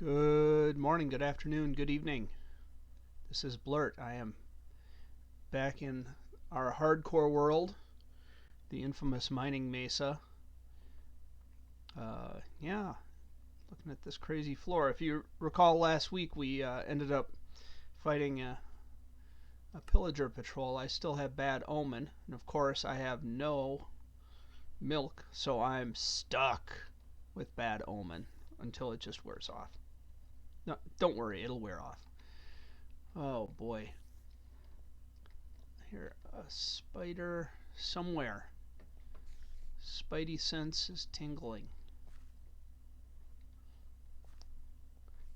Good morning, good afternoon, good evening. This is bluurrt. I am back in our hardcore world, the infamous mining mesa. Yeah, looking at this crazy floor. If you recall last week, we ended up fighting a pillager patrol. I still have bad omen, and of course I have no milk, so I'm stuck with bad omen until it just wears off. No, don't worry, it'll wear off. Oh boy. Here, a spider somewhere. Spidey sense is tingling.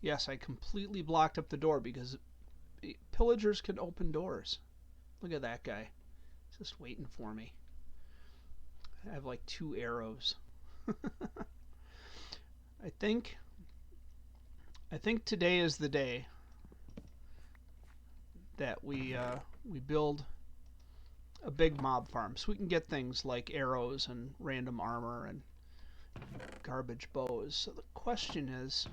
Yes, I completely blocked up the door because pillagers can open doors. Look at that guy. He's just waiting for me. I have like 2 arrows. I think today is the day that we build a big mob farm so we can get things like arrows and random armor and garbage bows. So the question is,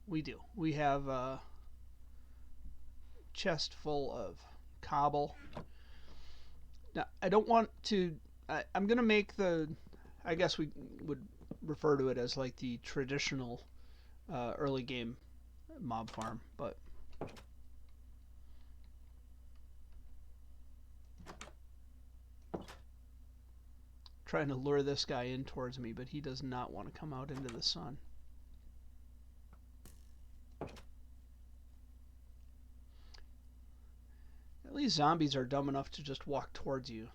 we have a chest full of cobble. Now I don't want to, I'm gonna make I guess we would refer to it as like the traditional early game mob farm, but trying to lure this guy in towards me, but he does not want to come out into the sun. At least zombies are dumb enough to just walk towards you.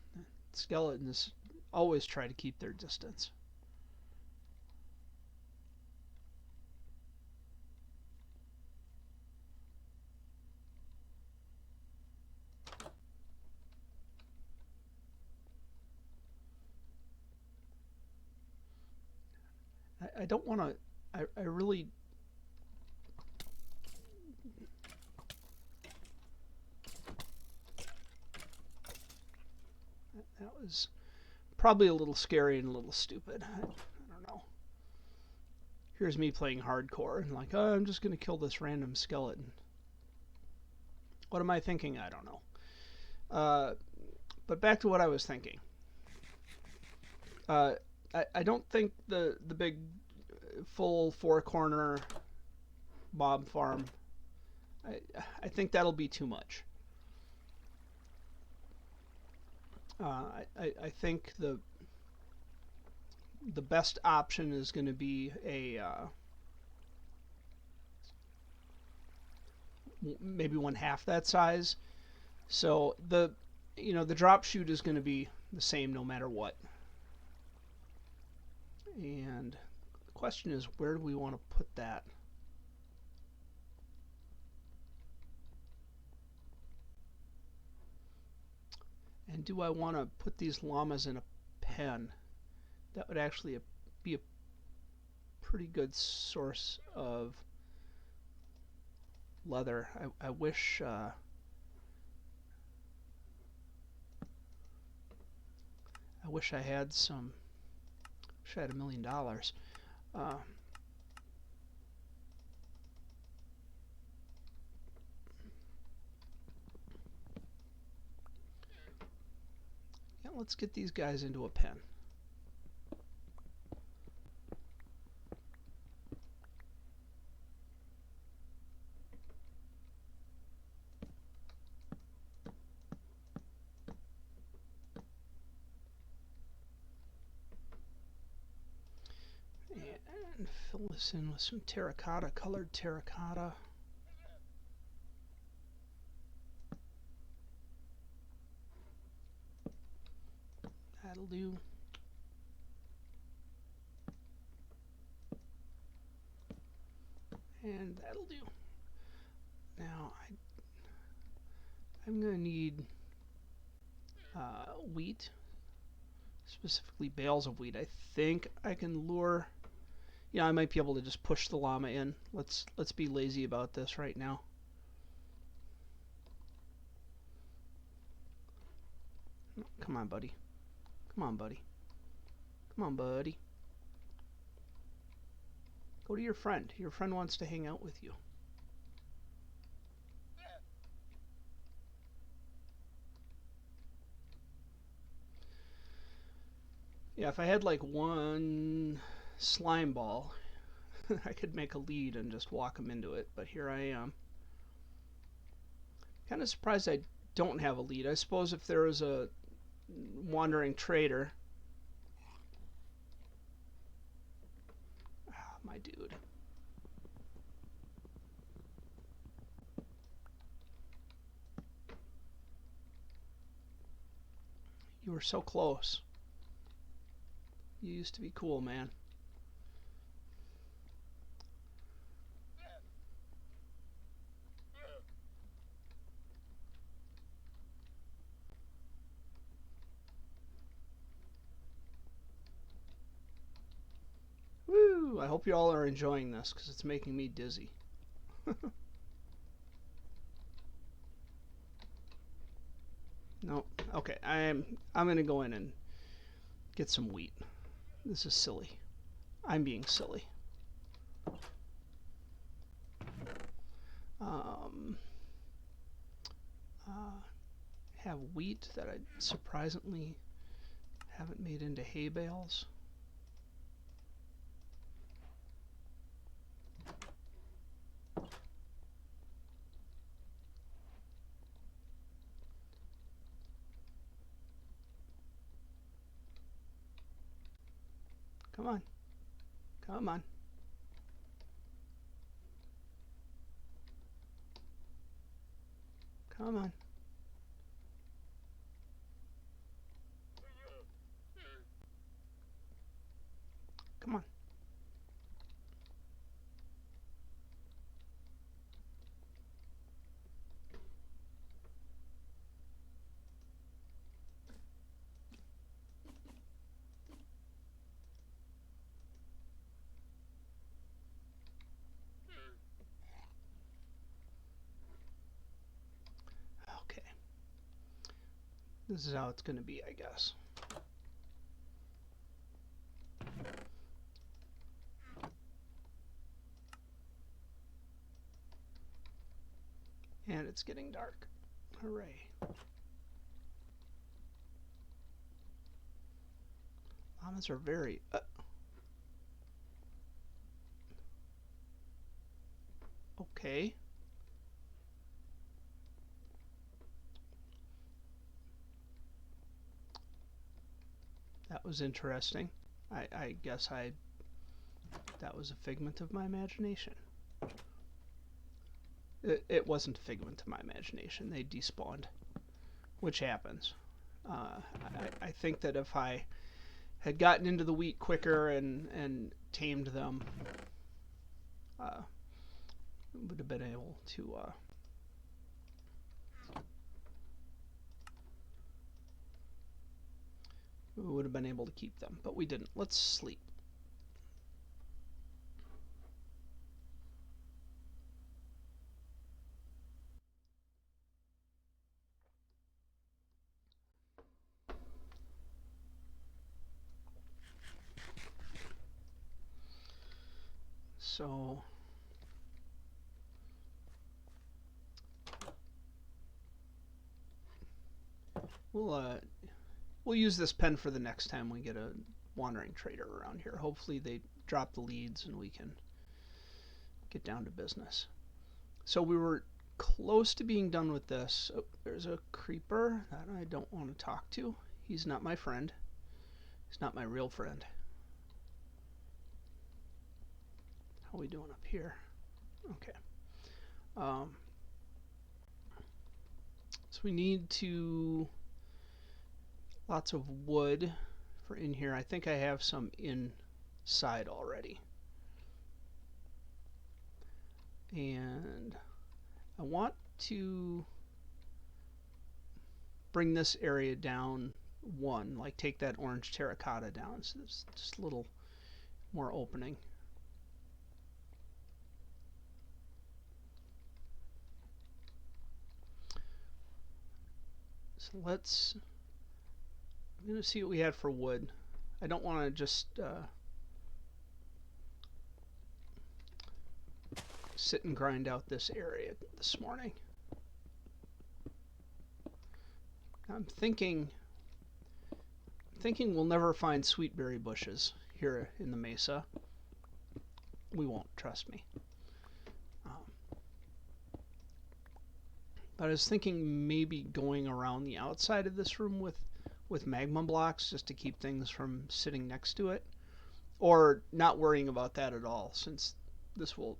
Skeletons always try to keep their distance. I don't want to, I really, that was probably a little scary and a little stupid. I don't know. Here's me playing hardcore and like, oh, I'm just going to kill this random skeleton. What am I thinking? I don't know. But back to what I was thinking. I don't think the big full 4-corner mob farm, I think that'll be too much. I think the best option is going to be a maybe 1/2 that size. So the drop chute is going to be the same no matter what. And the question is, where do we want to put that? And do I want to put these llamas in a pen? That would actually be a pretty good source of leather. I wish I wish I had some. Wish I had $1 million. Yeah, let's get these guys into a pen. And fill this in with some terracotta, colored terracotta. That'll do. And that'll do. Now I'm going to need wheat, specifically bales of wheat. I think I can lure. Yeah, I might be able to just push the llama in. Let's be lazy about this right now. Come on, buddy. Come on, buddy. Come on, buddy. Go to your friend. Your friend wants to hang out with you. Yeah, if I had like one slime ball, I could make a lead and just walk them into it, but here I am. Kind of surprised I don't have a lead. I suppose if there was a wandering trader. Ah, my dude. You were so close. You used to be cool, man. Woo! I hope you all are enjoying this because it's making me dizzy. No. Okay, I'm gonna go in and get some wheat. This is silly. I'm being silly. Um, have wheat that I surprisingly haven't made into hay bales. Come on. Come on. Come on. Come on. Okay. This is how it's going to be, I guess. And it's getting dark. Hooray. Llamas are very... okay. That was interesting. I guess that was a figment of my imagination. It wasn't a figment of my imagination. They despawned, which happens. I think that if I had gotten into the wheat quicker and tamed them, would have been able to we would have been able to keep them, but we didn't. Let's sleep. So we'll use this pen for the next time we get a wandering trader around here. Hopefully they drop the leads and we can get down to business. So we were close to being done with this. Oh, there's a creeper that I don't want to talk to. He's not my friend. He's not my real friend. How are we doing up here? Okay. So we need to... lots of wood for in here. I think I have some inside already. And I want to bring this area down one, like take that orange terracotta down so there's just a little more opening. So let's, I'm going to see what we had for wood. I don't want to just sit and grind out this area this morning. I'm thinking we'll never find sweetberry bushes here in the mesa. We won't, trust me. But I was thinking maybe going around the outside of this room with magma blocks just to keep things from sitting next to it. Or not worrying about that at all, since this will,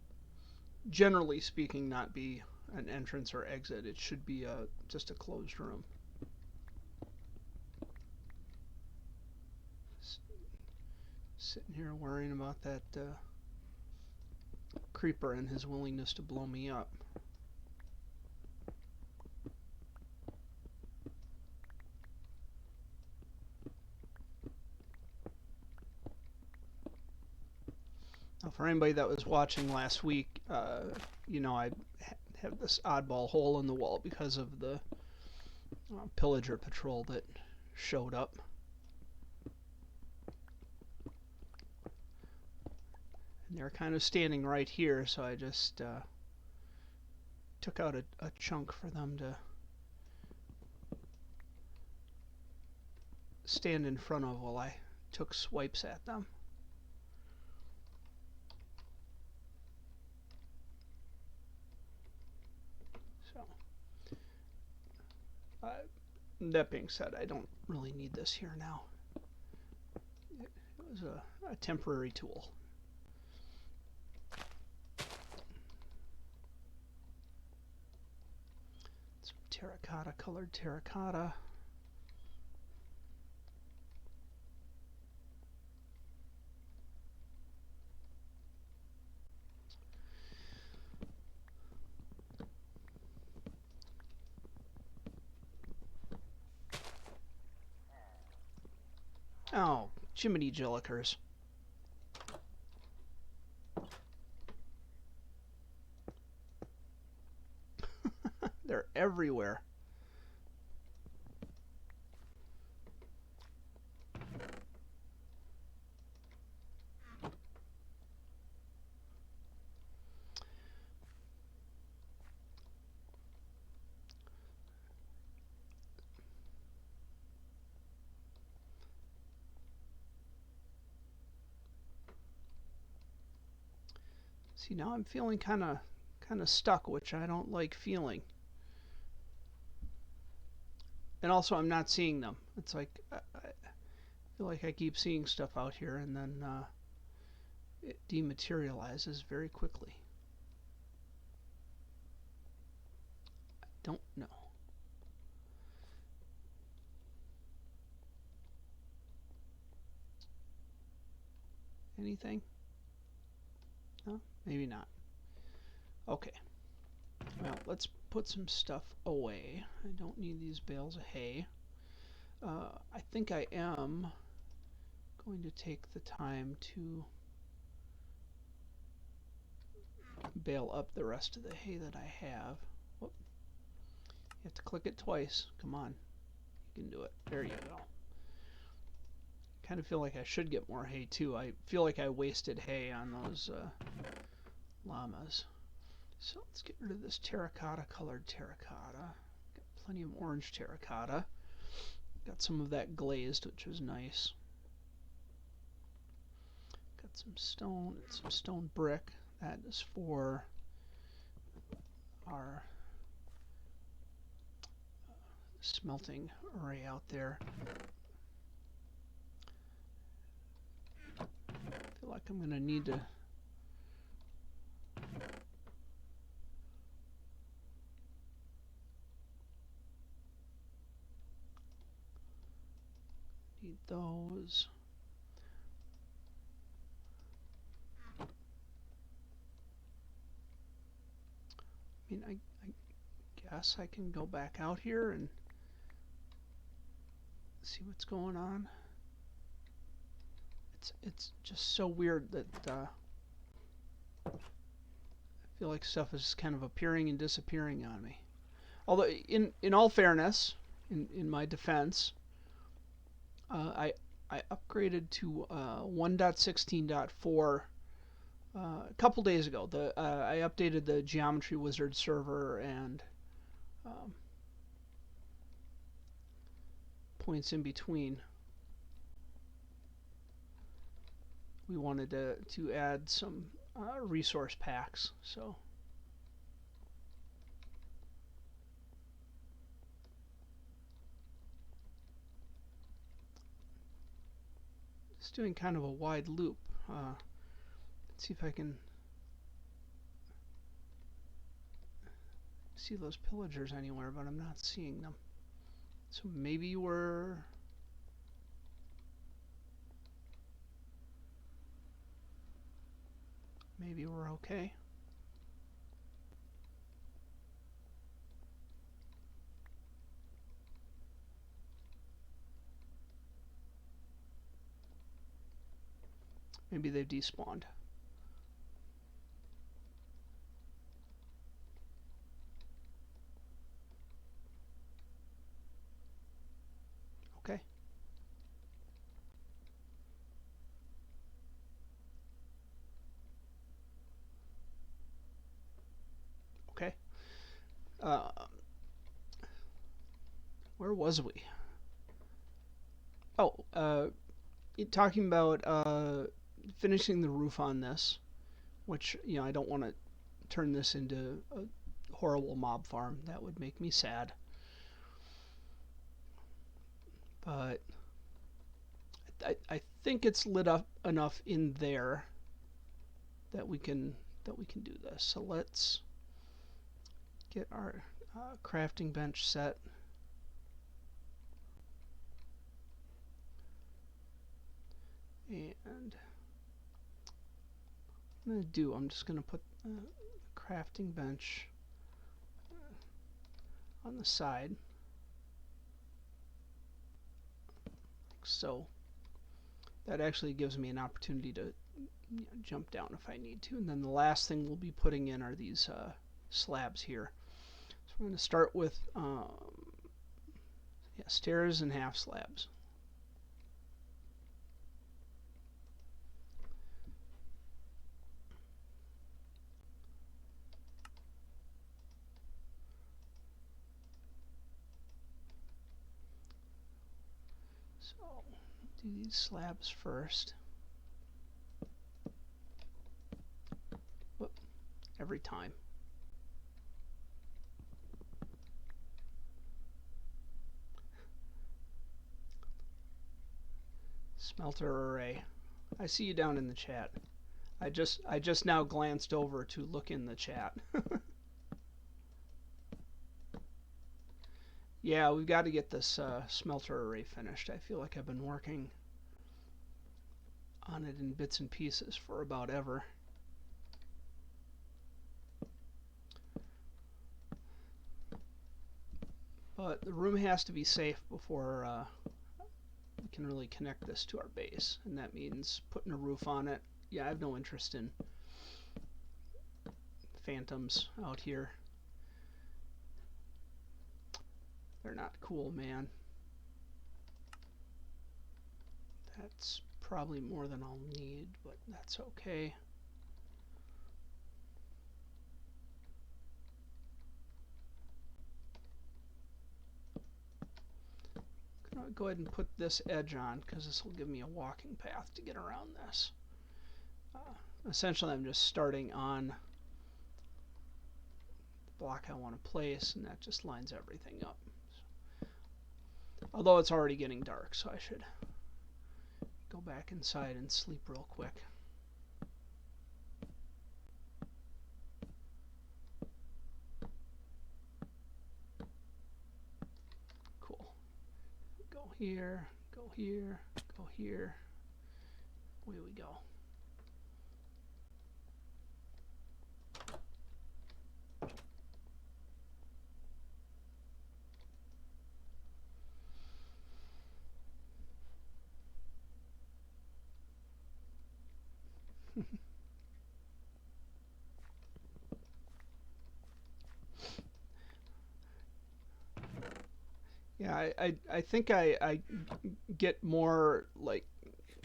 generally speaking, not be an entrance or exit. It should be just a closed room. Sitting here worrying about that creeper and his willingness to blow me up. Now, for anybody that was watching last week, you know, I have this oddball hole in the wall because of the pillager patrol that showed up. And they're kind of standing right here, so I just took out a chunk for them to stand in front of while I took swipes at them. That being said, I don't really need this here now. It was a temporary tool. Some terracotta, colored terracotta. Oh, Jiminy Jillikers. They're everywhere. See, now I'm feeling kind of stuck, which I don't like feeling. And also, I'm not seeing them. It's like I feel like I keep seeing stuff out here, and then it dematerializes very quickly. I don't know. Anything? No? Maybe not. Okay. Well, let's put some stuff away. I don't need these bales of hay. I think I am going to take the time to bale up the rest of the hay that I have. Whoop. You have to click it twice. Come on. You can do it. There you go. Kind of feel like I should get more hay too. I feel like I wasted hay on those llamas. So let's get rid of this terracotta, colored terracotta. Got plenty of orange terracotta. Got some of that glazed, which was nice. Got some stone and some stone brick. That is for our smelting array out there. I feel like I'm going to need to need those. I mean, I guess I can go back out here and see what's going on. It's just so weird that I feel like stuff is kind of appearing and disappearing on me. Although, in all fairness, in my defense, I upgraded to 1.16.4 a couple days ago. I updated the Geometry Wizard server and um, points in between. We wanted to add some resource packs. So just doing kind of a wide loop. Let's see if I can see those pillagers anywhere, but I'm not seeing them. So maybe we're okay. Maybe they've despawned. Okay. Okay. Where was we? Oh, talking about finishing the roof on this, which, I don't want to turn this into a horrible mob farm. That would make me sad. But I think it's lit up enough in there that we can do this. So let's get our crafting bench set. And I'm just going to put the crafting bench on the side, like so. That actually gives me an opportunity to jump down if I need to. And then the last thing we'll be putting in are these slabs here. So I'm going to start with stairs and half slabs. So do these slabs first. Whoop, every time. Smelter array. I see you down in the chat. I just now glanced over to look in the chat. Yeah, we've got to get this smelter array finished. I feel like I've been working on it in bits and pieces for about ever. But the room has to be safe before we can really connect this to our base, and that means putting a roof on it. Yeah, I have no interest in phantoms out here. They're not cool, man. That's probably more than I'll need, but that's okay. I'm going to go ahead and put this edge on because this will give me a walking path to get around this. Essentially, I'm just starting on the block I want to place, and that just lines everything up. Although it's already getting dark, so I should go back inside and sleep real quick. Cool. Go here, go here, go here. Away we go. Yeah, I think I get more like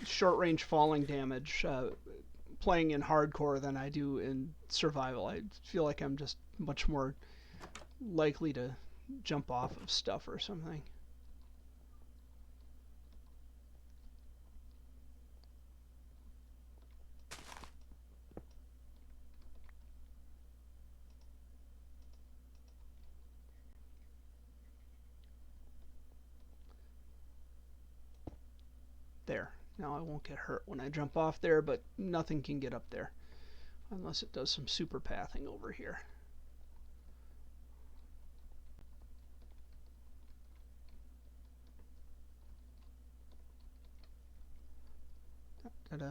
short range falling damage playing in hardcore than I do in survival. I feel like I'm just much more likely to jump off of stuff or something. There. Now I won't get hurt when I jump off there, but nothing can get up there unless it does some super pathing over here. Ta-da.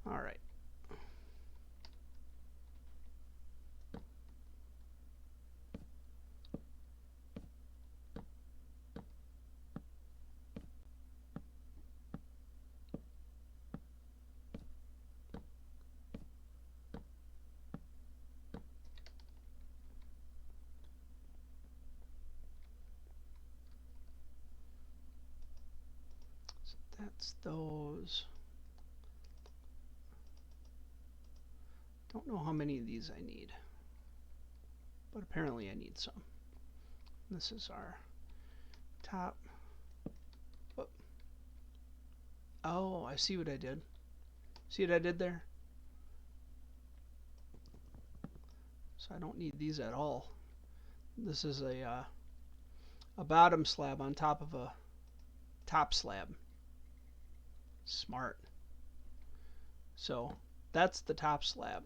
All right. That's those. Don't know how many of these I need, but apparently I need some. This is our top. Whoop. Oh, I see what I did. See what I did there? So I don't need these at all. This is a bottom slab on top of a top slab. Smart. So that's the top slab.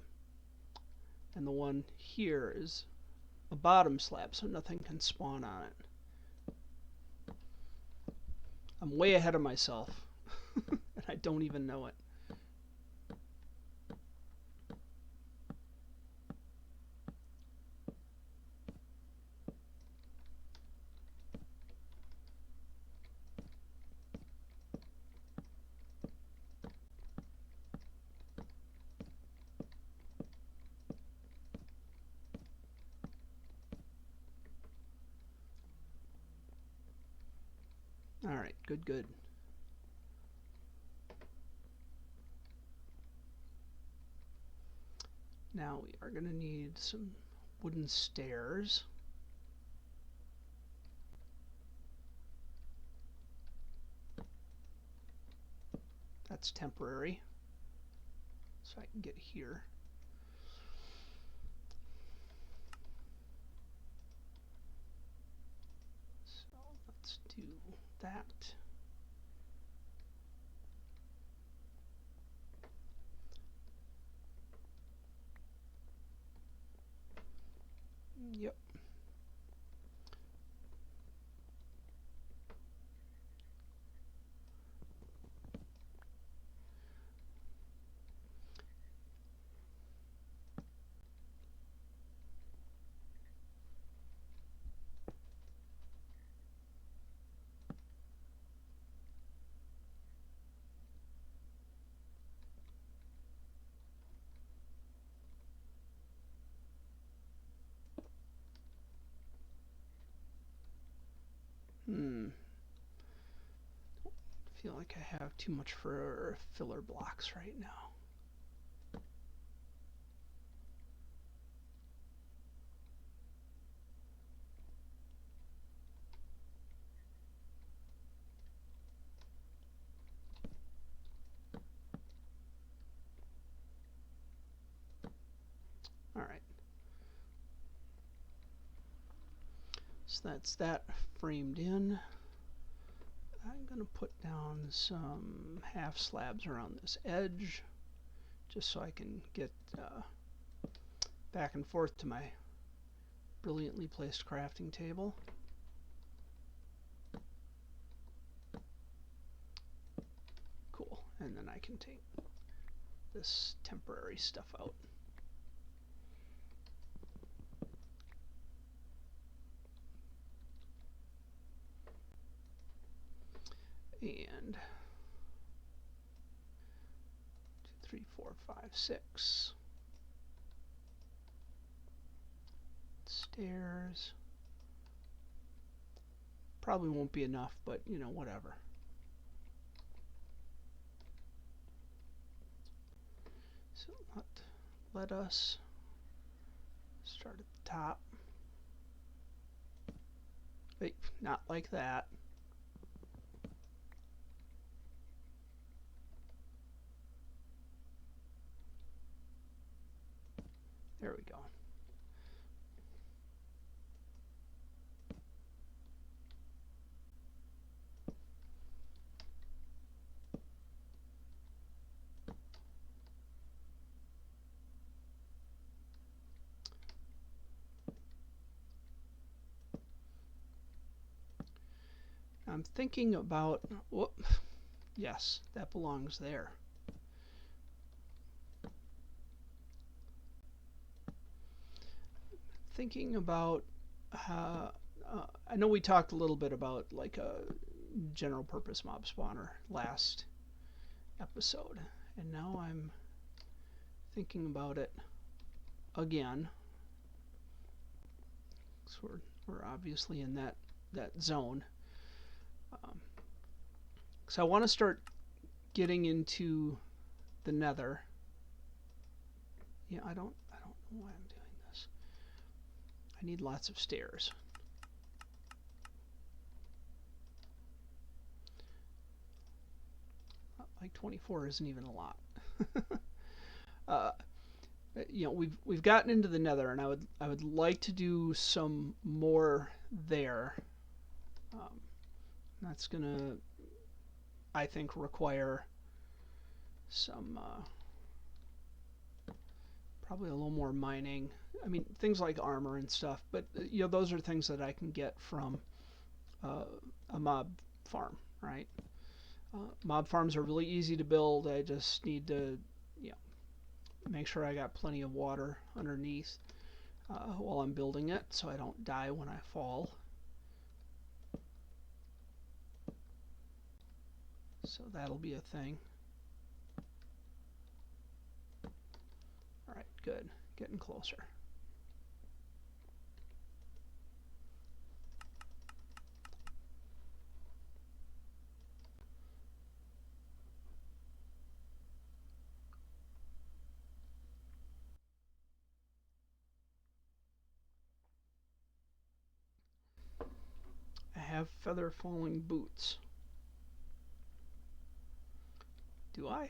And the one here is a bottom slab, so nothing can spawn on it. I'm way ahead of myself, and I don't even know it. All right, good, good. Now we are going to need some wooden stairs. That's temporary, so I can get here. So let's do that. Yep. Feel like I have too much for filler blocks right now. All right. So that's that framed in. I'm going to put down some half slabs around this edge just so I can get back and forth to my brilliantly placed crafting table. Cool. And then I can take this temporary stuff out. And 2, 3, 4, 5, 6 stairs. Probably won't be enough, but you know, whatever. So let us start at the top. Wait, not like that. There we go. I'm thinking about, whoop, yes, that belongs there. Thinking about, I know we talked a little bit about like a general purpose mob spawner last episode, and now I'm thinking about it again. So we're obviously in that zone. So I want to start getting into the nether. Yeah, I don't know why I'm doing this. I need lots of stairs. Like 24 isn't even a lot. You know, we've gotten into the nether, and I would like to do some more there. That's gonna, I think, require some probably a little more mining. I mean, things like armor and stuff, but you know, those are things that I can get from a mob farm, right? Mob farms are really easy to build. I just need to, you know, make sure I got plenty of water underneath while I'm building it, so I don't die when I fall. So that'll be a thing. All right, good. Getting closer. I have feather falling boots. Do I?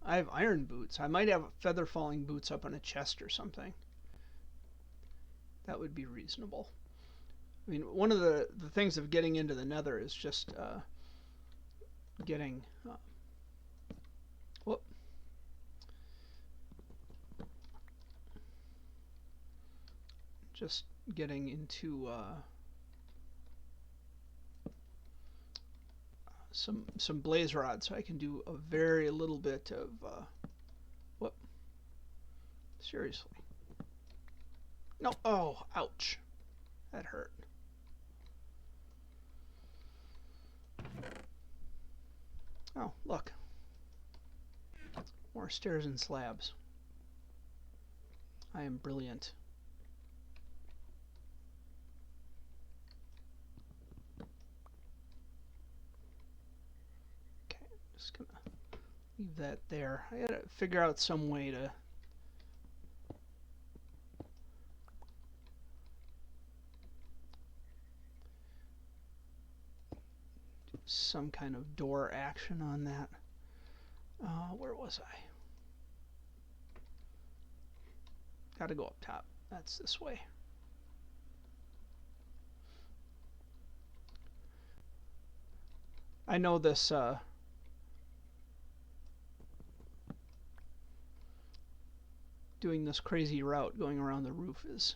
I have iron boots. I might have feather falling boots up on a chest or something. That would be reasonable. I mean, one of the things of getting into the nether is just getting... whoop. Just getting into some blaze rods, so I can do a very little bit of whoop. Seriously. No. Oh, ouch. That hurt. Oh, look. More stairs and slabs. I am brilliant. Okay, just gonna leave that there. I gotta figure out some way to do some kind of door action on that. Where was I? Gotta go up top. That's this way. I know this doing this crazy route going around the roof is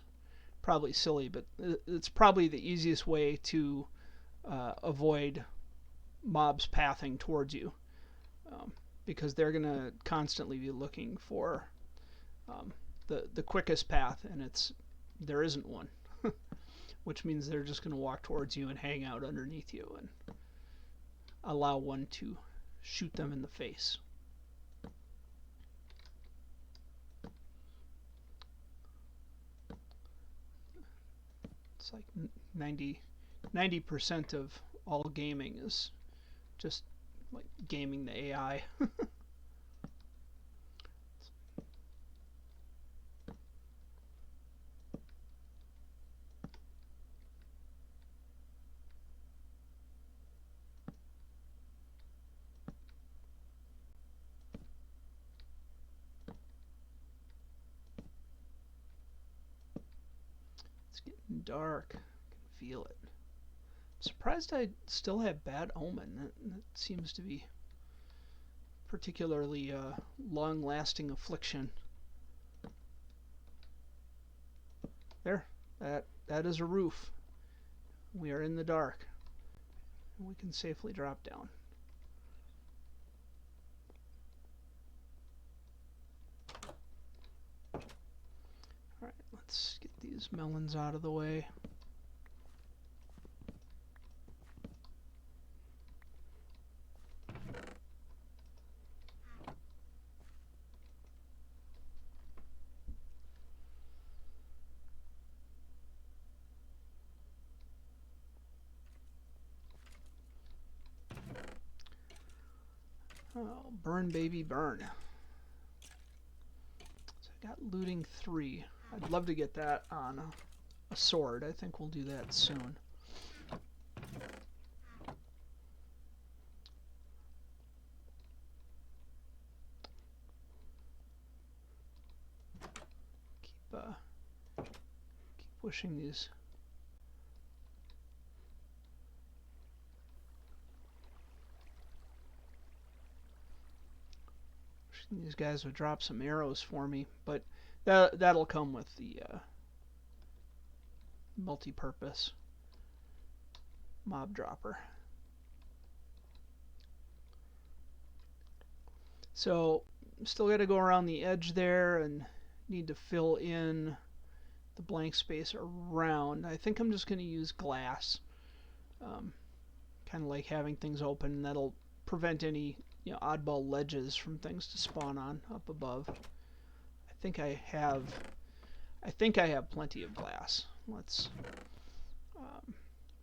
probably silly, but it's probably the easiest way to avoid mobs pathing towards you, because they're gonna constantly be looking for the quickest path, and there isn't one, which means they're just gonna walk towards you and hang out underneath you and allow one to shoot them in the face. It's like 90% of all gaming is just like gaming the AI. It's getting dark. I can feel it. Surprised I still have bad omen. That seems to be particularly long-lasting affliction. There, that is a roof. We are in the dark. We can safely drop down. Alright, let's get these melons out of the way. Oh, burn baby burn. So I got looting 3. I'd love to get that on a sword. I think we'll do that soon. Keep pushing these. These guys would drop some arrows for me, but that'll come with the multi-purpose mob dropper. So still got to go around the edge there and need to fill in the blank space around. I think I'm just going to use glass, kind of like having things open. That'll prevent any oddball ledges from things to spawn on up above. I think I have plenty of glass. Let's we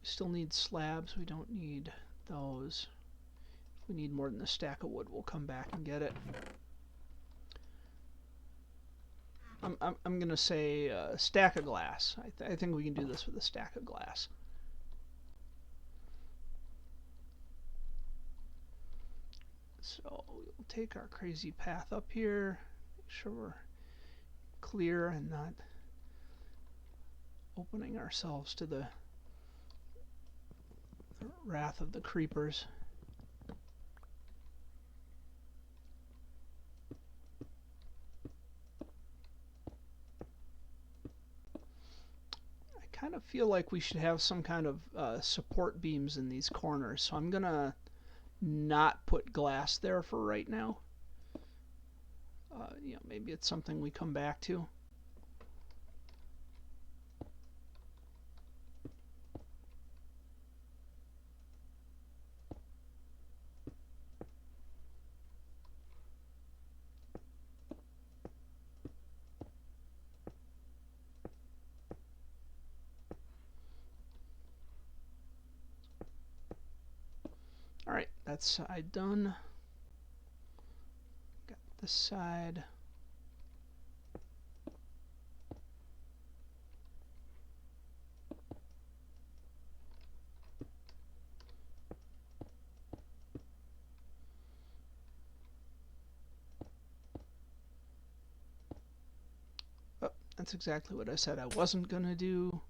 still need slabs. We don't need those. If we need more than a stack of wood, we'll come back and get it. I'm gonna say a stack of glass. I think we can do this with a stack of glass. So we'll take our crazy path up here, make sure we're clear and not opening ourselves to the wrath of the creepers. I kind of feel like we should have some kind of support beams in these corners, so I'm gonna not put glass there for right now. Maybe it's something we come back to. Alright, that side done. Got this side. Oh, that's exactly what I said I wasn't gonna do.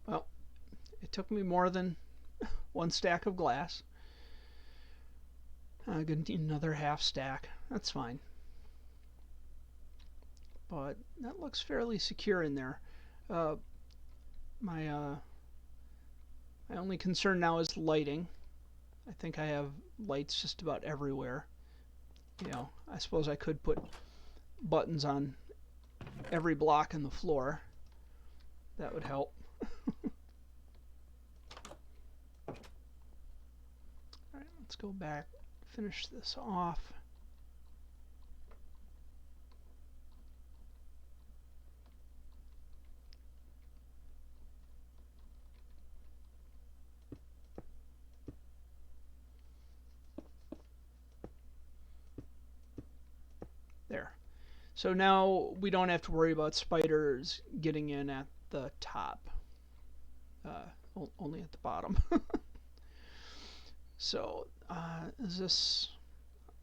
Well, it took me more than one stack of glass. I'm gonna need another half stack. That's fine. But that looks fairly secure in there. My only concern now is lighting. I think I have lights just about everywhere. You know, I suppose I could put buttons on every block in the floor. That would help. Alright, let's go back, finish this off. There. So now we don't have to worry about spiders getting in at the top. Only at the bottom. So, is this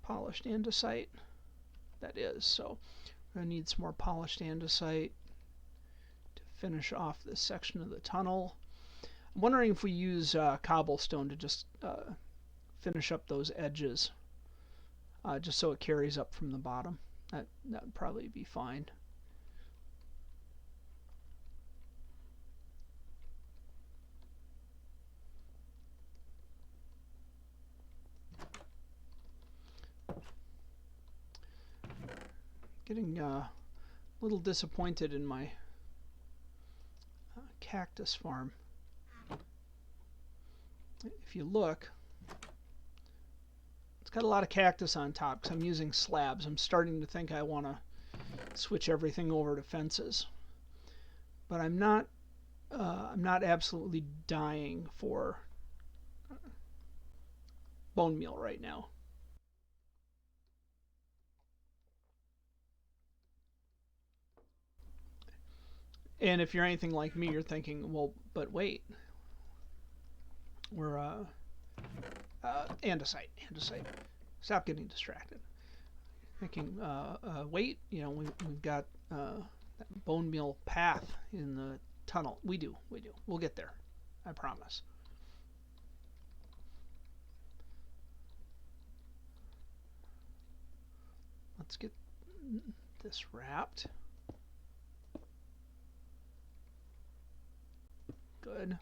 polished andesite? That is. So, we're going to need some more polished andesite to finish off this section of the tunnel. I'm wondering if we use cobblestone to just finish up those edges, just so it carries up from the bottom. That would probably be fine. Getting a little disappointed in my cactus farm. If you look, it's got a lot of cactus on top because I'm using slabs. I'm starting to think I want to switch everything over to fences, but I'm not absolutely dying for bone meal right now. And if you're anything like me, you're thinking, well, but wait, we're andesite. Stop getting distracted. Thinking, wait, you know, we've got that bone meal path in the tunnel. We do. We'll get there. I promise. Let's get this wrapped. Good.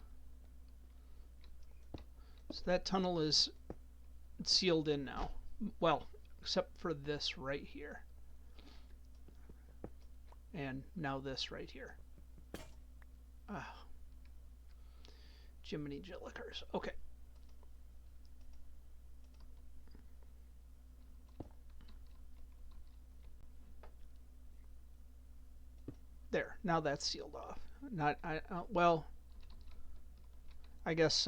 So that tunnel is sealed in now. Well, except for this right here. And now this right here. Ah. Jiminy Jillikers. Okay. There. Now that's sealed off. Well, I guess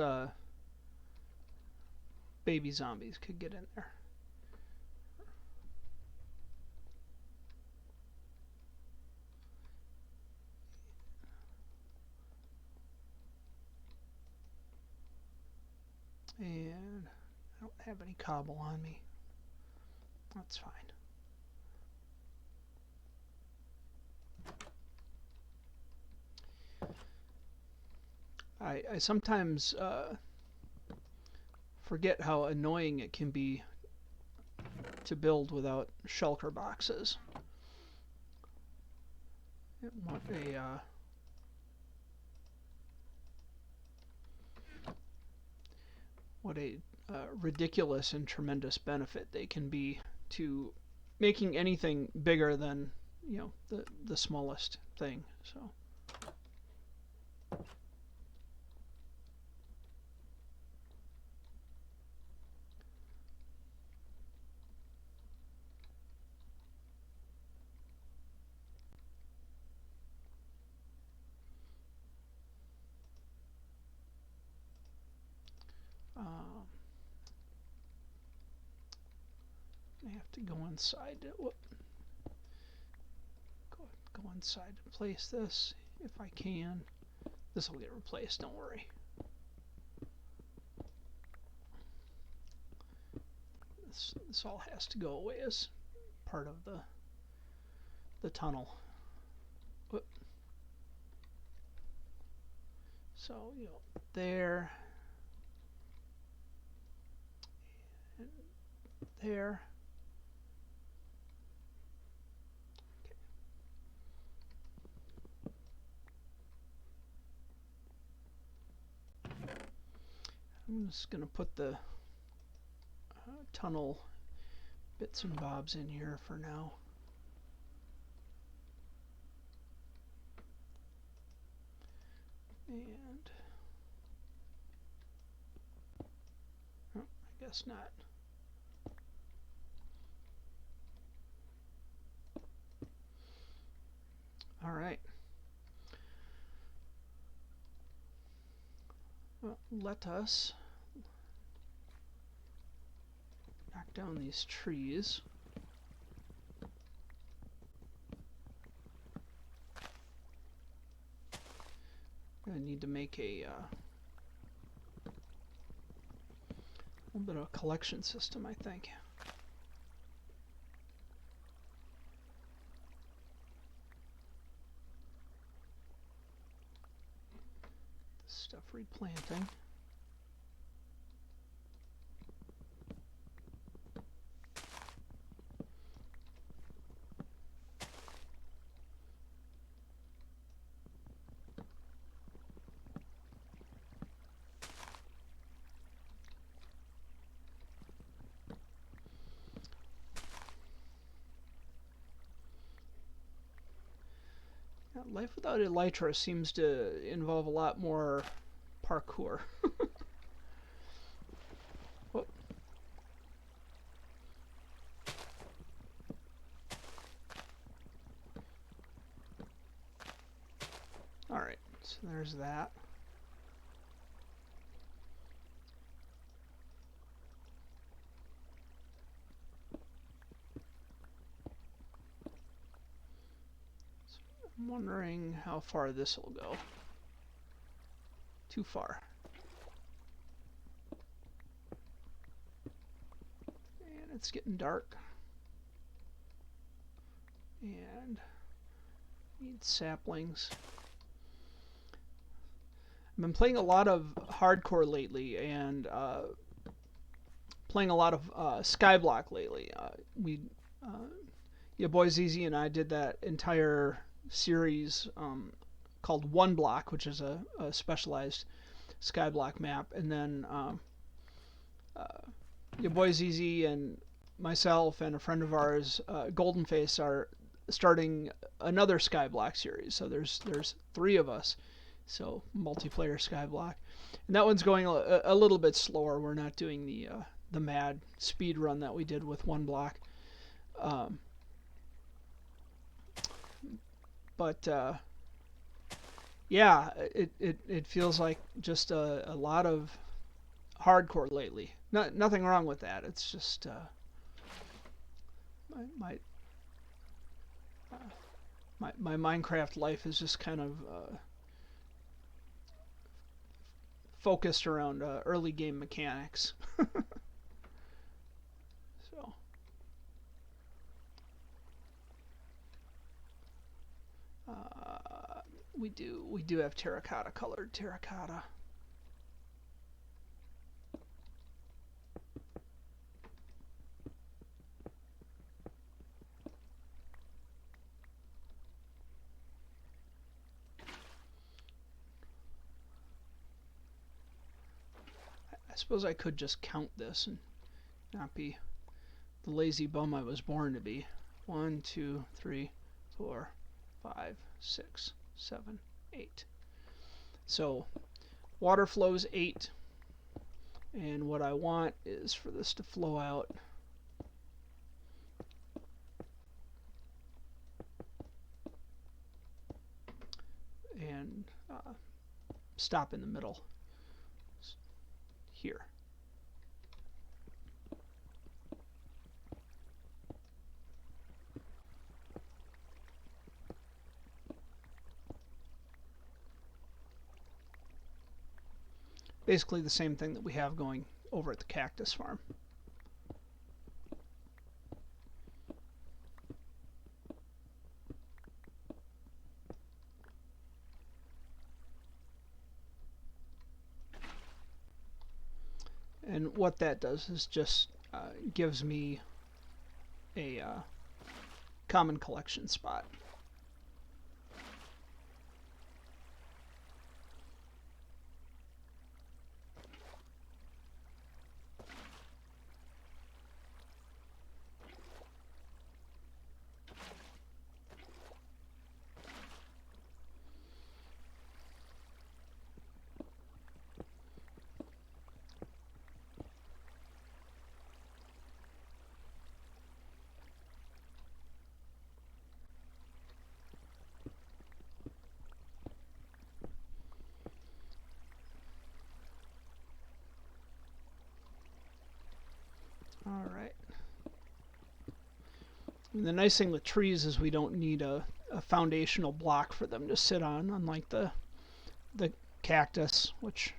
baby zombies could get in there. And I don't have any cobble on me. That's fine. I sometimes forget how annoying it can be to build without shulker boxes. What a ridiculous and tremendous benefit they can be to making anything bigger than, you know, the smallest thing. So. I have to go inside. Go inside to place this if I can. This will get replaced. Don't worry. This all has to go away as part of the tunnel. Whoop. So, you know, there and there. I'm just going to put the tunnel bits and bobs in here for now. And oh, I guess not. All right. Well, let us knock down these trees. I need to make a little bit of a collection system, I think. This stuff replanting. Life without elytra seems to involve a lot more parkour. Whoop. Alright, so there's that. I'm wondering how far this will go. Too far. And it's getting dark. And need saplings. I've been playing a lot of hardcore lately, and playing a lot of Skyblock lately. Your boy ZZ and I did that entire series called One Block, which is a specialized Skyblock map, and then your boy ZZ and myself and a friend of ours, Goldenface, are starting another Skyblock series. So there's 3 of us, so multiplayer Skyblock, and that one's going a little bit slower. We're not doing the mad speed run that we did with One Block. But yeah, it feels like just a lot of hardcore lately. Nothing wrong with that. It's just my Minecraft life is just kind of focused around early game mechanics. So. We do have terracotta, colored terracotta. I suppose I could just count this and not be the lazy bum I was born to be. 1, 2, 3, 4, 5, 6, 7, 8. So water flows 8, and what I want is for this to flow out and stop in the middle here. Basically the same thing that we have going over at the cactus farm. And what that does is just gives me a common collection spot. And the nice thing with trees is we don't need a foundational block for them to sit on, unlike the cactus, which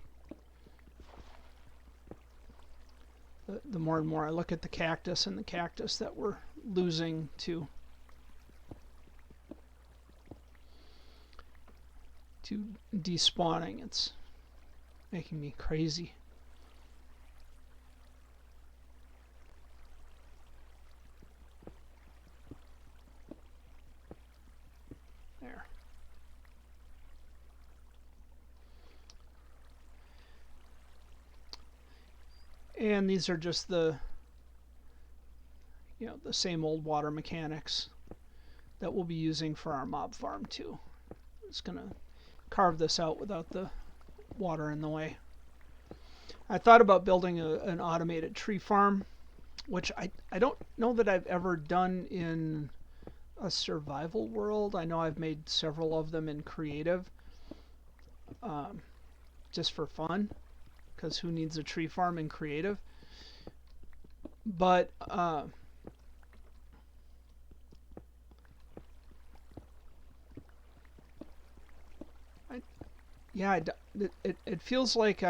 the more and more I look at the cactus that we're losing to despawning, it's making me crazy. There. And these are just the same old water mechanics that we'll be using for our mob farm too. It's gonna carve this out without the water in the way. I thought about building an automated tree farm, which I don't know that I've ever done in a survival world. I know I've made several of them in creative, just for fun, because who needs a tree farm in creative? But it feels like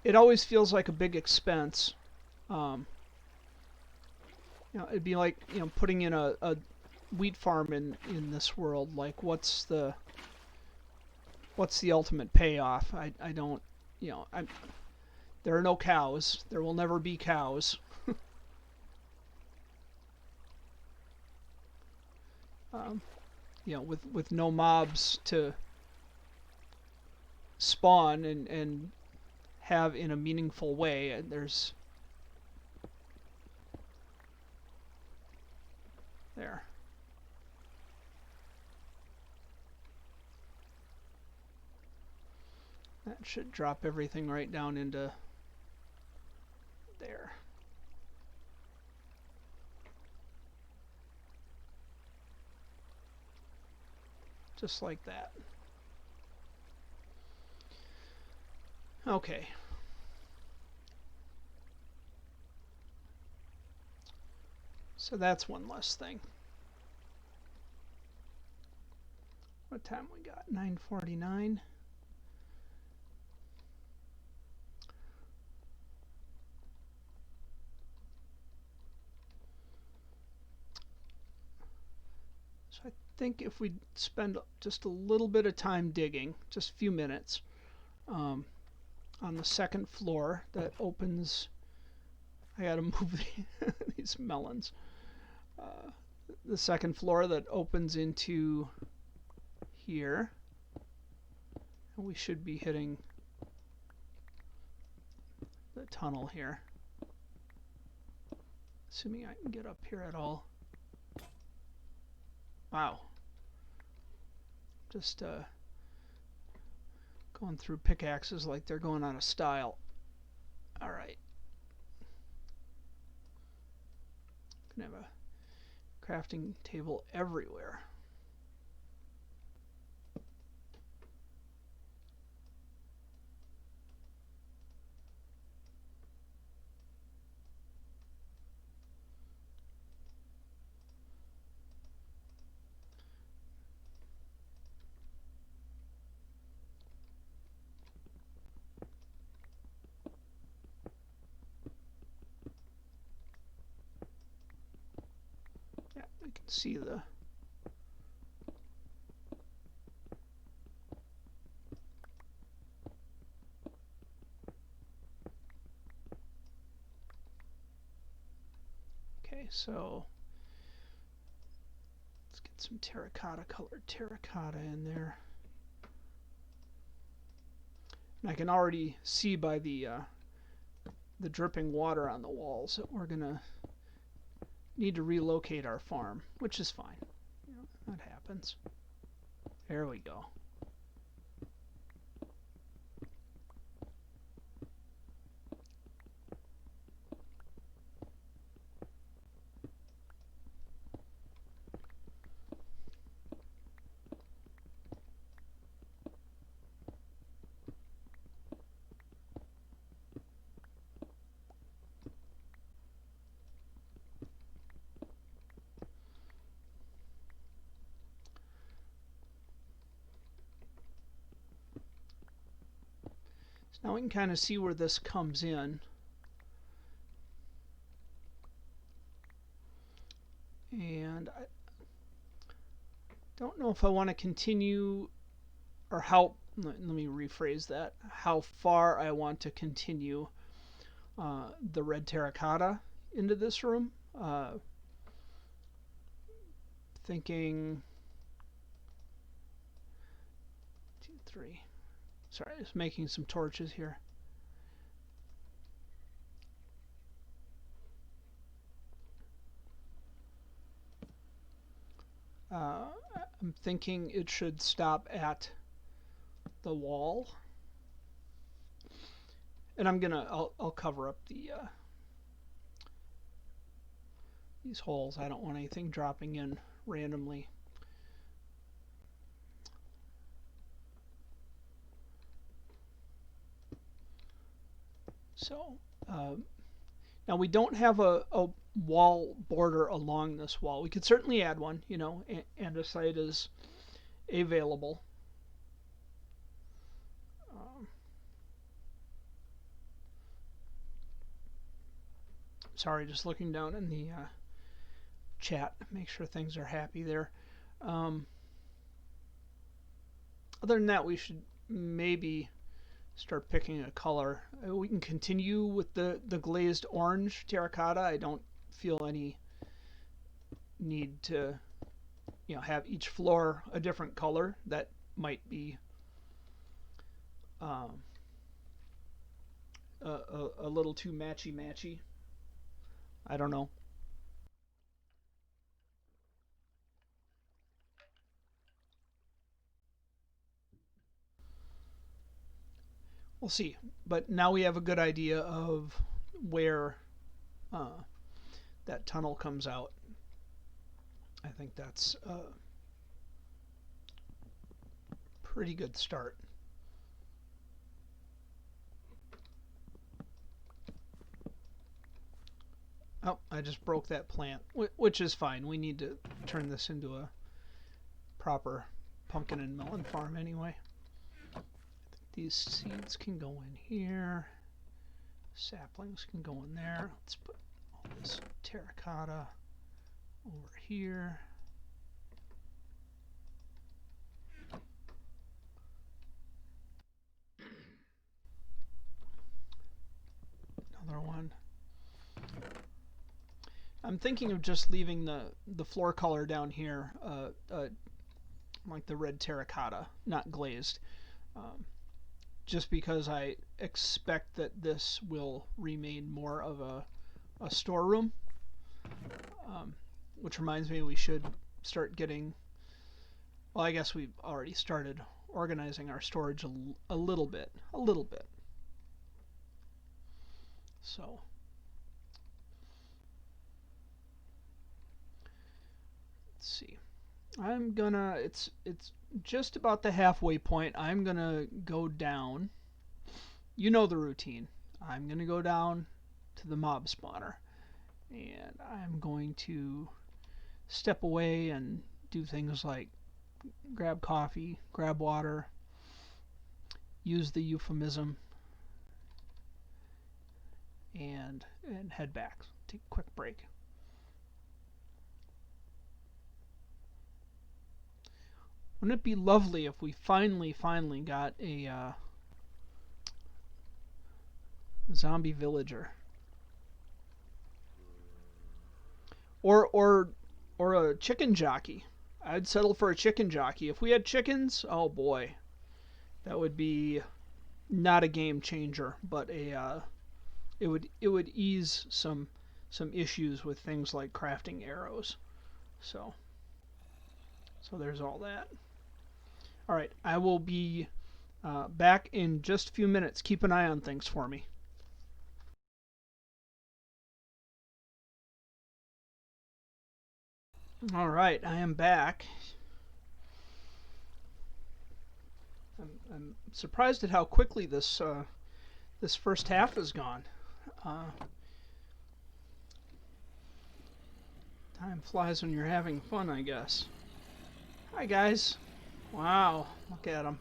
it always feels like a big expense. It'd be like putting in a wheat farm in this world. Like, what's the ultimate payoff? I don't, there are no cows. There will never be cows. With no mobs to spawn and have in a meaningful way, and there's there. That should drop everything right down into there. Just like that. Okay. So that's one less thing. What time we got? 9:49. So I think if we spend just a little bit of time digging, just a few minutes, on the second floor that opens, I gotta move these melons. The second floor that opens into here, and we should be hitting the tunnel here, assuming I can get up here at all. Wow, just going through pickaxes like they're going out of style. All right, gonna have a crafting table everywhere. Yeah, I can see the so let's get some colored terracotta in there. And I can already see by the dripping water on the walls that we're gonna need to relocate our farm, which is fine. That happens. There we go. Now we can kind of see where this comes in. And I don't know if I want to continue, or how, let me rephrase that, how far I want to continue the red terracotta into this room. Thinking 2, 3. Sorry, just making some torches here. I'm thinking it should stop at the wall, and I'll cover up the these holes. I don't want anything dropping in randomly. So now we don't have a wall border along this wall. We could certainly add one, you know, andesite is available. Sorry, just looking down in the chat, make sure things are happy there. Other than that, we should maybe start picking a color. We can continue with the glazed orange terracotta. I don't feel any need to, you know, have each floor a different color. That might be a little too matchy-matchy. I don't know. We'll see. But now we have a good idea of where that tunnel comes out. I think that's a pretty good start. Oh, I just broke that plant, which is fine. We need to turn this into a proper pumpkin and melon farm anyway. These seeds can go in here. Saplings can go in there. Let's put all this terracotta over here. Another one. I'm thinking of just leaving the floor color down here like the red terracotta, not glazed. Just because I expect that this will remain more of a storeroom. Which reminds me, we should start getting, well, I guess we've already started organizing our storage a little bit. So let's see. I'm gonna, it's just about the halfway point. I'm gonna go down. You know the routine. I'm gonna go down to the mob spawner, and I'm going to step away and do things like grab coffee, grab water, use the euphemism, and head back. Take a quick break. Wouldn't it be lovely if we finally got a zombie villager, or a chicken jockey? I'd settle for a chicken jockey. If we had chickens, oh boy, that would be not a game changer, but it would ease some issues with things like crafting arrows. So there's all that. All right, I will be back in just a few minutes. Keep an eye on things for me. All right, I am back. I'm surprised at how quickly this first half is gone. Time flies when you're having fun, I guess. Hi, guys. Wow, look at them.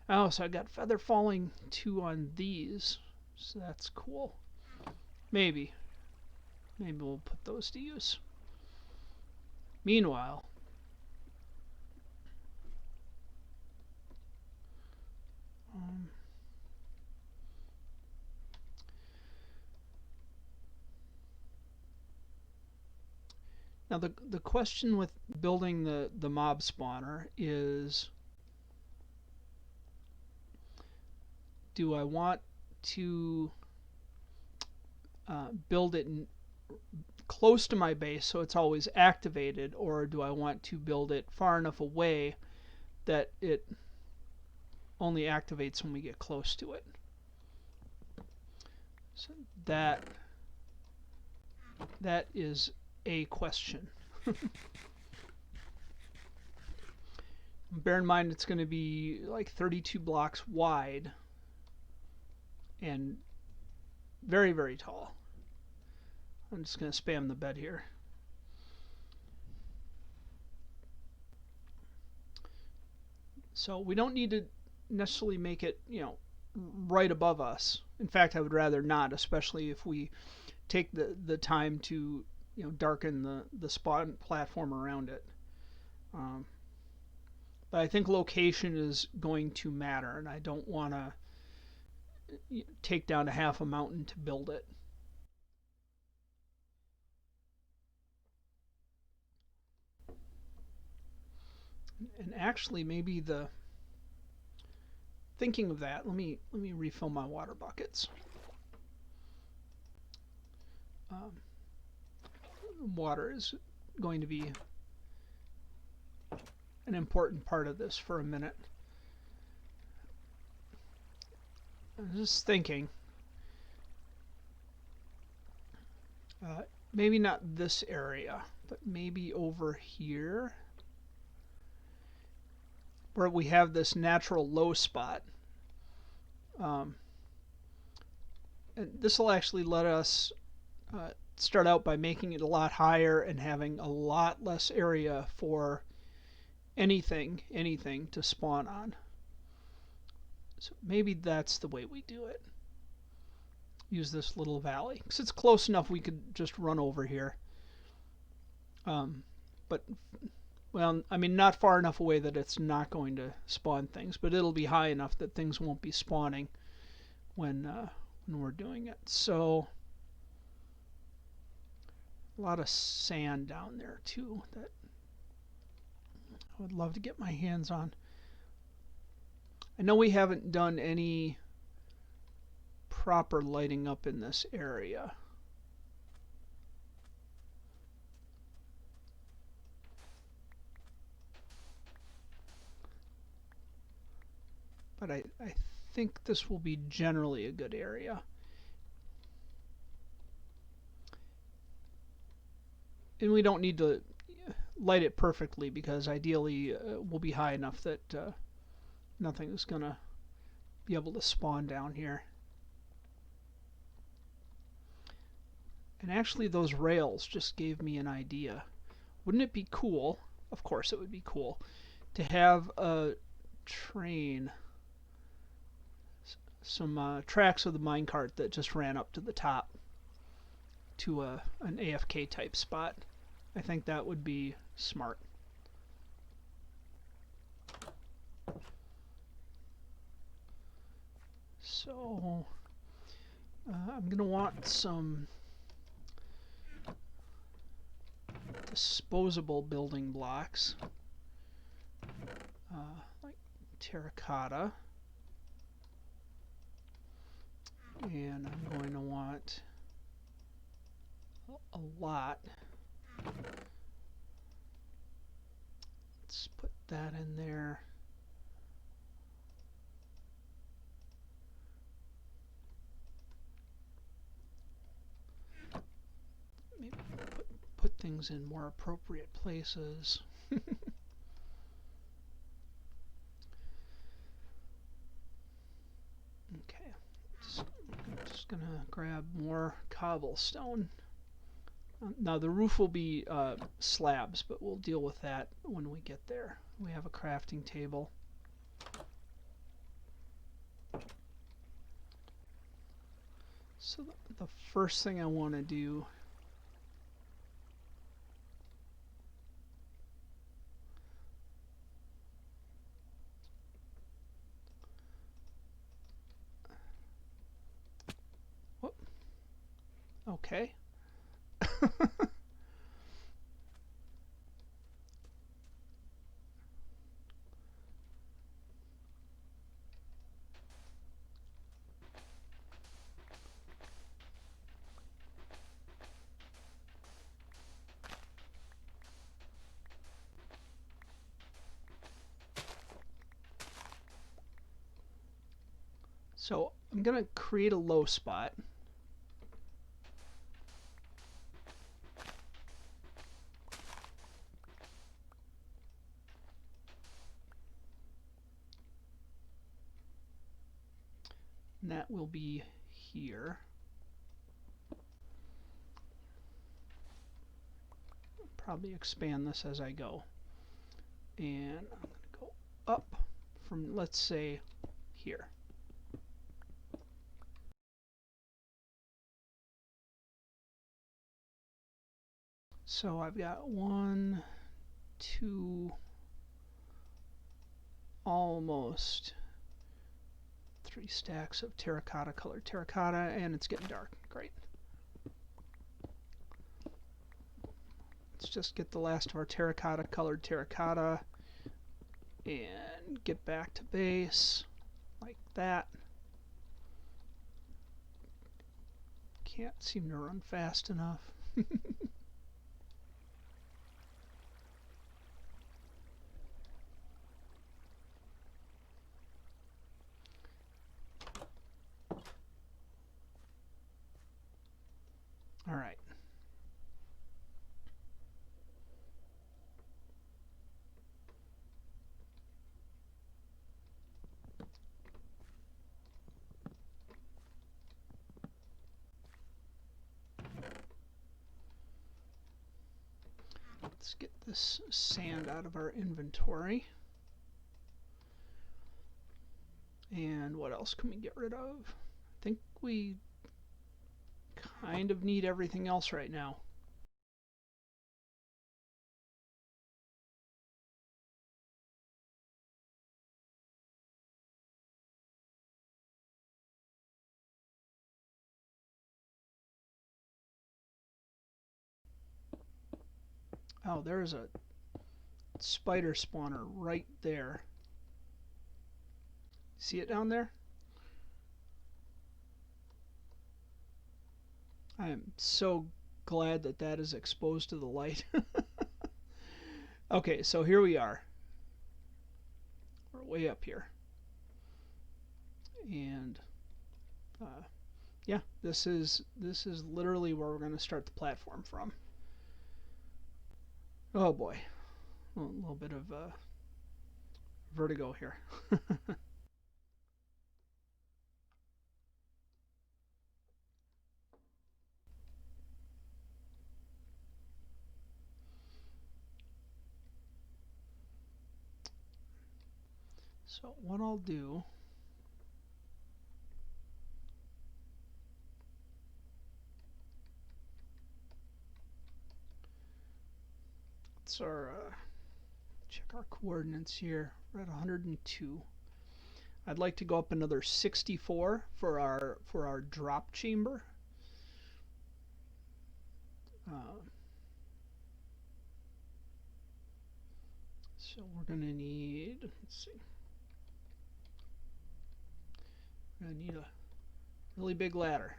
Oh, so I got feather falling 2 on these. So that's cool. Maybe. Maybe we'll put those to use. Meanwhile, now the question with building the mob spawner is, do I want to build it close to my base so it's always activated, or do I want to build it far enough away that it only activates when we get close to it? So that is a question. Bear in mind it's going to be like 32 blocks wide and very, very tall. I'm just going to spam the bed here. So we don't need to necessarily make it, right above us. In fact, I would rather not, especially if we take the time to, darken the spawn platform around it. But I think location is going to matter, and I don't want to take down a half a mountain to build it. And actually, maybe thinking of that, let me refill my water buckets. Water is going to be an important part of this for a minute. I'm just thinking, maybe not this area, but maybe over here, where we have this natural low spot. And this will actually let us start out by making it a lot higher and having a lot less area for anything to spawn on. So maybe that's the way we do it. Use this little valley, because it's close enough we could just run over here. But, well, I mean, not far enough away that it's not going to spawn things, but it'll be high enough that things won't be spawning when we're doing it. So a lot of sand down there too that I would love to get my hands on. I know we haven't done any proper lighting up in this area. But I think this will be generally a good area. And we don't need to light it perfectly, because ideally we'll be high enough that nothing is going to be able to spawn down here. And actually those rails just gave me an idea. Wouldn't it be cool, of course it would be cool, to have a train, some tracks of the minecart that just ran up to the top to an AFK type spot. I think that would be smart. So I'm going to want some disposable building blocks, like terracotta, and I'm going to want a lot. Let's put that in there. Maybe put things in more appropriate places. Okay, I'm just gonna grab more cobblestone. Now the roof will be slabs, but we'll deal with that when we get there. We have a crafting table. So the first thing I want to do whoop, okay. So I'm going to create a low spot. And that will be here. Probably expand this as I go. And I'm going to go up from, let's say, here. So I've got 1, 2, almost 3 stacks of terracotta colored terracotta, and it's getting dark. Great. Let's just get the last of our terracotta colored terracotta and get back to base like that. Can't seem to run fast enough. All right. Let's get this sand out of our inventory. And what else can we get rid of? I think we kind of need everything else right now. Oh, there's a spider spawner right there. See it down there? I am so glad that that is exposed to the light. Okay, so here we are. We're way up here. And yeah, this is literally where we're going to start the platform from. Oh boy, a little bit of vertigo here. So what I'll do, let's check our coordinates here. We're at 102. I'd like to go up another 64 for our drop chamber. So we're going to need, let's see, we're going to need a really big ladder.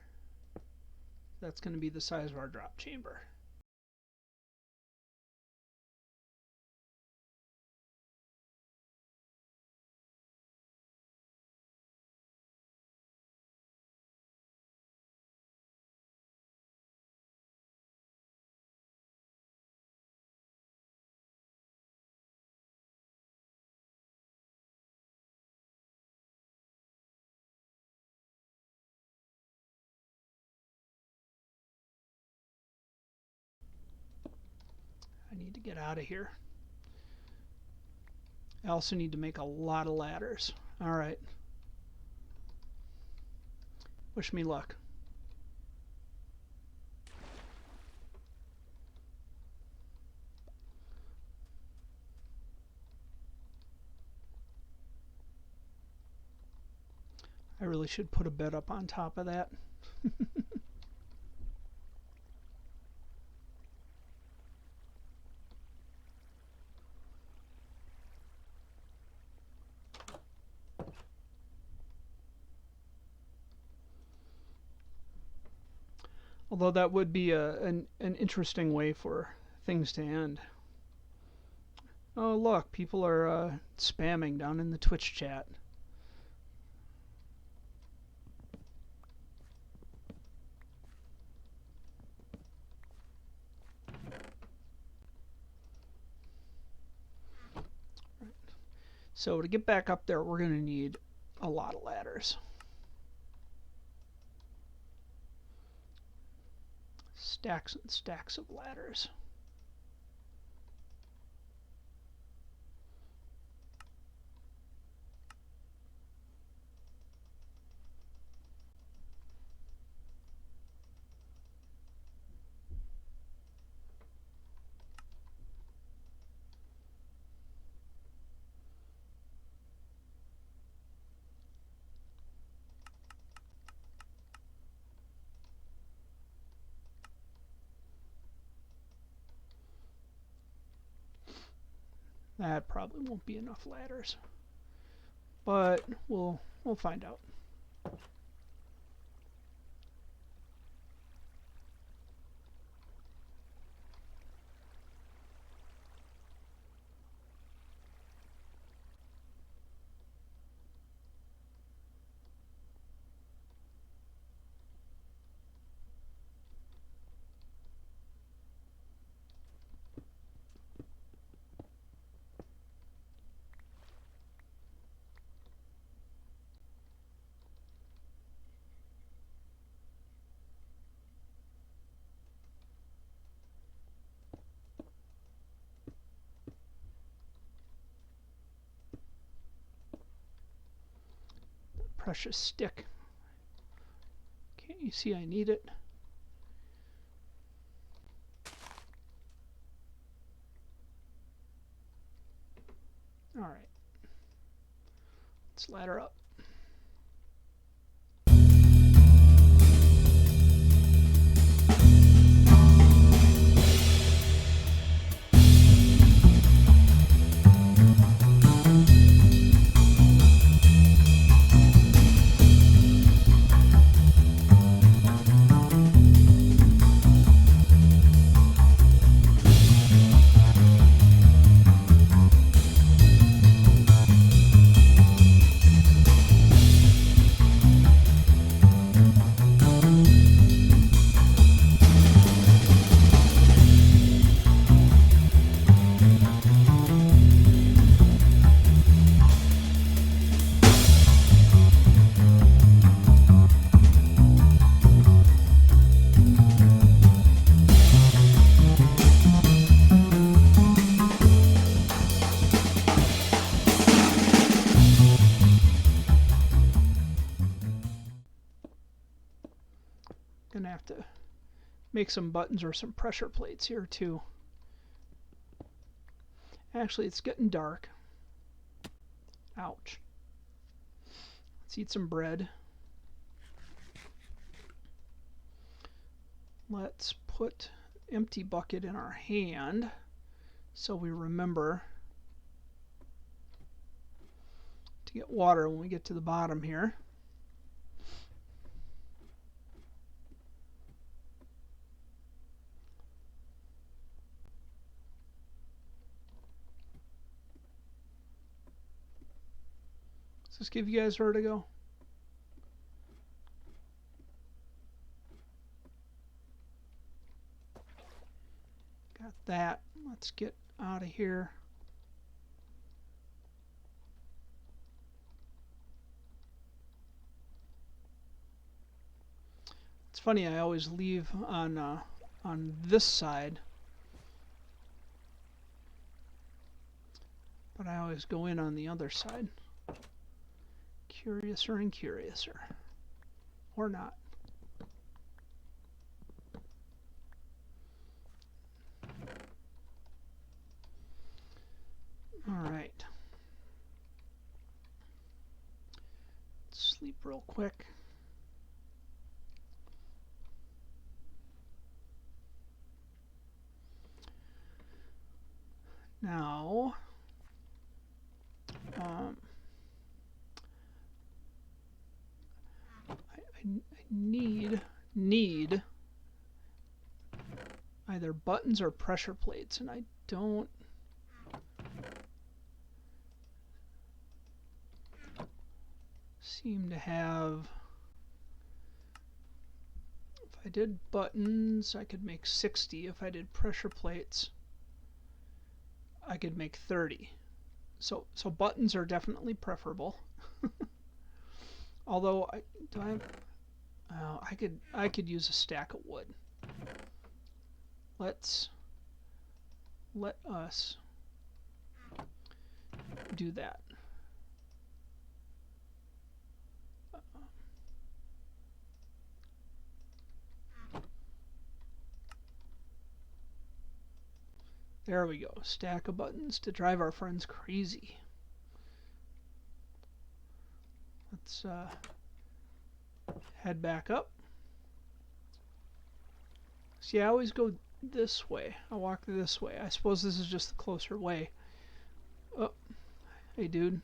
That's going to be the size of our drop chamber. I need to get out of here. I also need to make a lot of ladders. All right. Wish me luck. I really should put a bed up on top of that. Although that would be an interesting way for things to end. Oh, look, people are spamming down in the Twitch chat. Right. So to get back up there, we're going to need a lot of ladders. Stacks and stacks of ladders. That probably won't be enough ladders, but we'll find out. Precious stick. Can't you see I need it? All right. Let's ladder up. Gonna have to make some buttons or some pressure plates here too. Actually, it's getting dark. Ouch. Let's eat some bread. Let's put empty bucket in our hand so we remember to get water when we get to the bottom here. Does this give you guys vertigo? Got that. Let's get out of here. It's funny, I always leave on this side, but I always go in on the other side. Curiouser and curiouser. Or not. All right. Sleep real quick. Now, I need either buttons or pressure plates, and I don't seem to have. If I did buttons, I could make 60. If I did pressure plates, I could make 30. So buttons are definitely preferable. Although I could use a stack of wood. Let us do that. There we go. Stack of buttons to drive our friends crazy. Let's head back up. See, I always go this way. I walk this way. I suppose this is just the closer way. Oh, hey, dude.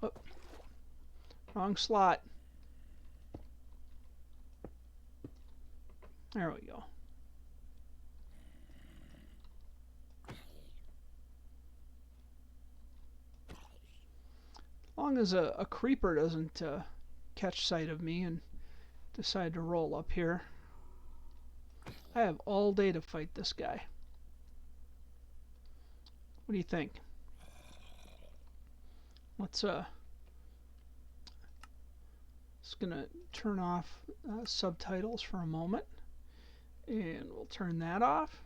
Oh, wrong slot. There we go. As long as a creeper doesn't catch sight of me and decide to roll up here, I have all day to fight this guy. What do you think? Let's just gonna turn off subtitles for a moment, and we'll turn that off.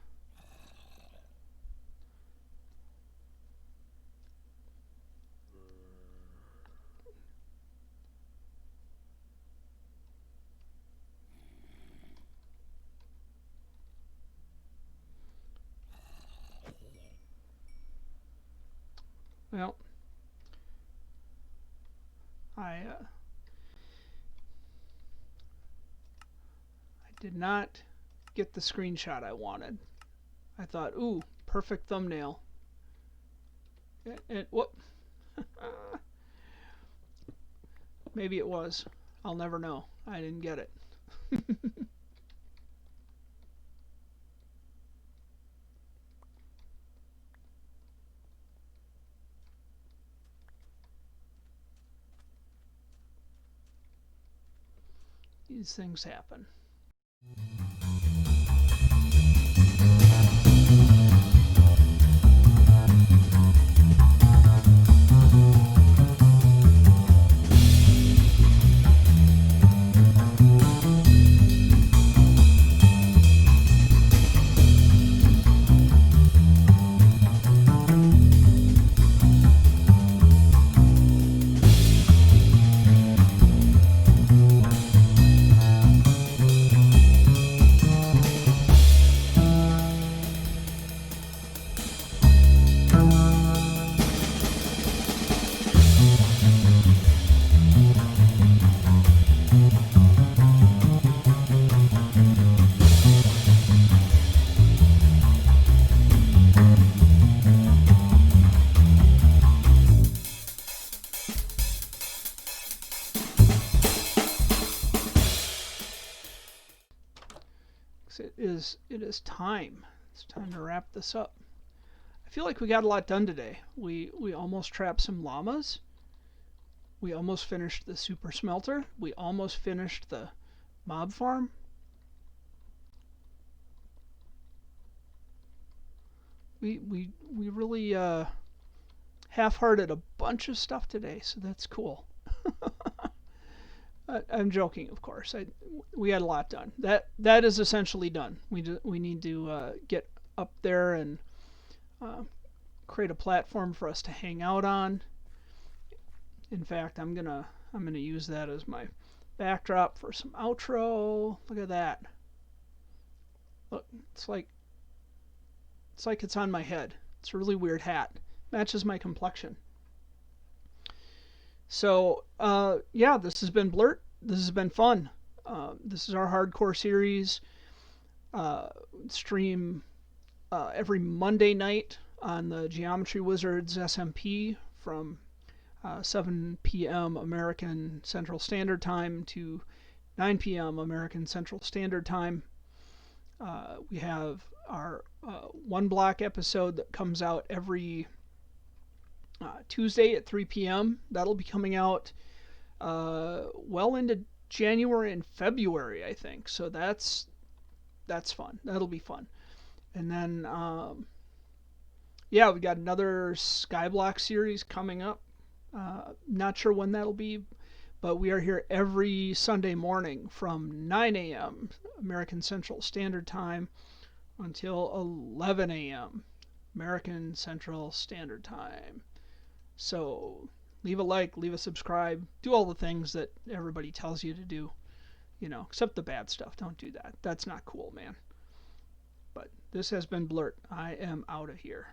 Well, I did not get the screenshot I wanted. I thought, ooh, perfect thumbnail. Whoop. Maybe it was. I'll never know. I didn't get it. These things happen. It is time. It's time to wrap this up. I feel like we got a lot done today. We almost trapped some llamas. We almost finished the super smelter. We almost finished the mob farm. We really half-hearted a bunch of stuff today, so that's cool. I'm joking, of course. We had a lot done. That is essentially done. We need to get up there and create a platform for us to hang out on. In fact, I'm gonna use that as my backdrop for some outro. Look at that. Look, it's like it's on my head. It's a really weird hat. matches my complexion. So, yeah, this has been Blurt. This has been fun. This is our hardcore series. Uh, Stream every Monday night on the Geometry Wizards SMP from 7 p.m. American Central Standard Time to 9 p.m. American Central Standard Time. We have our one block episode that comes out every Tuesday at 3 p.m. That'll be coming out well into January and February, I think. So that's fun. That'll be fun. And then yeah, we got another Skyblock series coming up. Not sure when that'll be, but we are here every Sunday morning from 9 a.m. American Central Standard Time until 11 a.m. American Central Standard Time. So leave a like, leave a subscribe, do all the things that everybody tells you to do, except the bad stuff. Don't do that. That's not cool, man. But this has been Blurt. I am out of here.